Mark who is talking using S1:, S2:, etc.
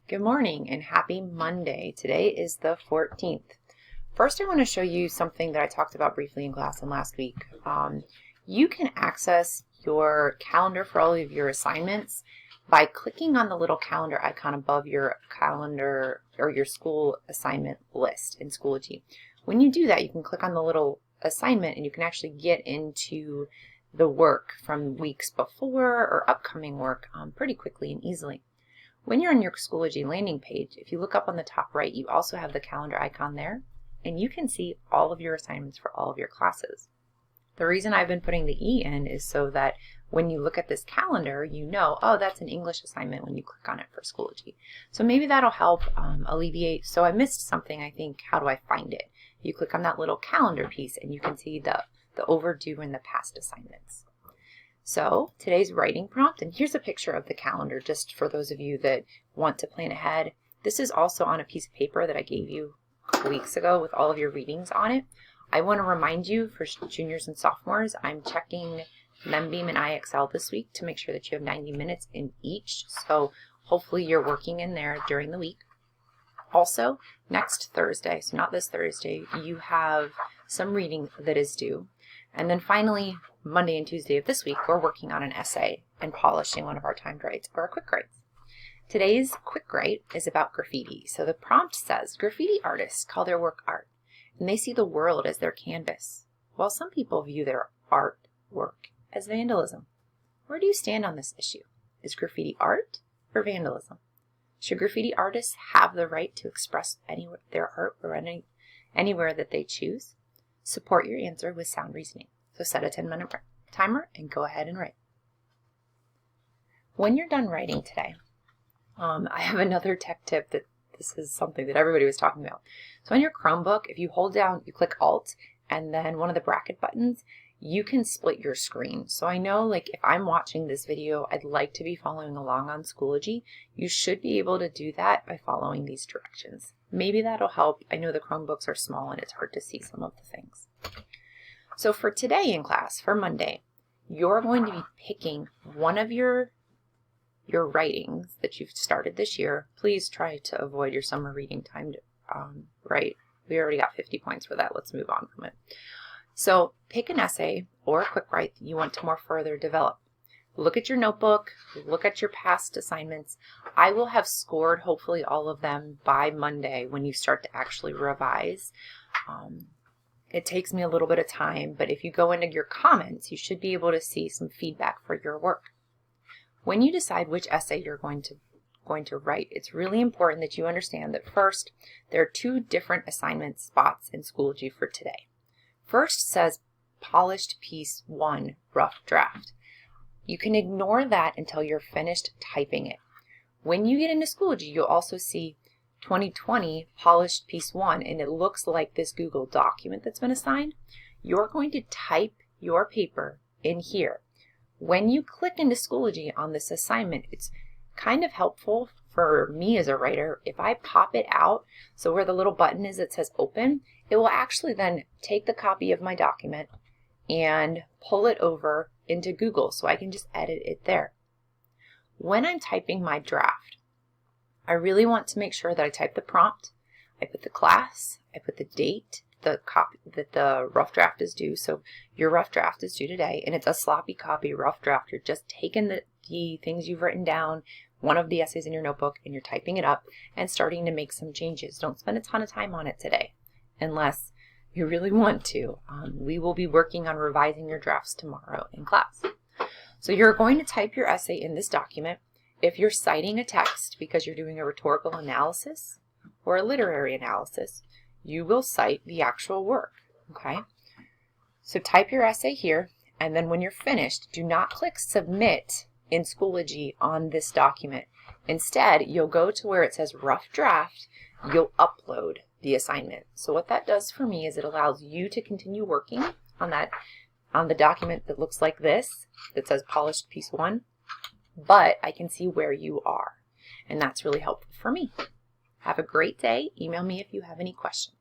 S1: Good morning and happy Monday. Today is the 14th. First, I want to show you something that I talked about briefly in class and last week. You can access your calendar for all of your assignments by clicking on the little calendar icon above your calendar or your school assignment list in Schoology. When you do that, you can click on the little assignment and you can actually get into the work from weeks before or upcoming work pretty quickly and easily. When you're on your Schoology landing page, if you look up on the top right, you also have the calendar icon there, and you can see all of your assignments for all of your classes. The reason I've been putting the E in is so that when you look at this calendar, you know, oh, that's an English assignment when you click on it for Schoology. So maybe that'll help alleviate, so I missed something, I think, how do I find it? You click on that little calendar piece and you can see the overdue and the past assignments. So today's writing prompt, and here's a picture of the calendar just for those of you that want to plan ahead. This is also on a piece of paper that I gave you a couple weeks ago with all of your readings on it. I want to remind you for juniors and sophomores, I'm checking Membeam and IXL this week to make sure that you have 90 minutes in each. So hopefully you're working in there during the week. Also, next Thursday, so not this Thursday, you have some reading that is due. And then finally, Monday and Tuesday of this week, we're working on an essay and polishing one of our timed writes or our quick writes. Today's quick write is about graffiti. So the prompt says, graffiti artists call their work art, and they see the world as their canvas, while some people view their artwork as vandalism. Where do you stand on this issue? Is graffiti art or vandalism? Should graffiti artists have the right to express their art or anywhere that they choose? Support your answer with sound reasoning. So set a 10-minute timer and go ahead and write. When you're done writing today, I have another tech tip that this is something that everybody was talking about. So on your Chromebook, if you hold down, you click Alt and then one of the bracket buttons, you can split your screen. So I know, like, if I'm watching this video, I'd like to be following along on Schoology. You should be able to do that by following these directions. Maybe that'll help. I know the Chromebooks are small and it's hard to see some of the things. So for today in class, for Monday, you're going to be picking one of your writings that you've started this year. Please try to avoid your summer reading time to write. We already got 50 points for that. Let's move on from it. So pick an essay or a quick write that you want to more further develop. Look at your notebook, look at your past assignments. I will have scored hopefully all of them by Monday when you start to actually revise. It takes me a little bit of time, but if you go into your comments, you should be able to see some feedback for your work. When you decide which essay you're going to write, it's really important that you understand that first, there are two different assignment spots in Schoology for today. First says Polished Piece 1 Rough Draft. You can ignore that until you're finished typing it. When you get into Schoology, you'll also see 2020 Polished Piece 1, and it looks like this Google document that's been assigned. You're going to type your paper in here. When you click into Schoology on this assignment, it's kind of helpful for me as a writer. If I pop it out, so where the little button is that says open, it will actually then take the copy of my document and pull it over into Google so I can just edit it there. When I'm typing my draft, I really want to make sure that I type the prompt, I put the class, I put the date, the copy that the rough draft is due. So your rough draft is due today, and it's a sloppy copy rough draft. You're just taking the things you've written down, one of the essays in your notebook, and you're typing it up and starting to make some changes. Don't spend a ton of time on it today unless you really want to. We will be working on revising your drafts tomorrow in class. So you're going to type your essay in this document. If you're citing a text because you're doing a rhetorical analysis or a literary analysis, you will cite the actual work, okay? So type your essay here, and then when you're finished, do not click Submit in Schoology on this document. Instead, you'll go to where it says Rough Draft, you'll upload the assignment. So what that does for me is it allows you to continue working on the document that looks like this, that says Polished Piece 1, but I can see where you are, and that's really helpful for me. Have a great day. Email me if you have any questions.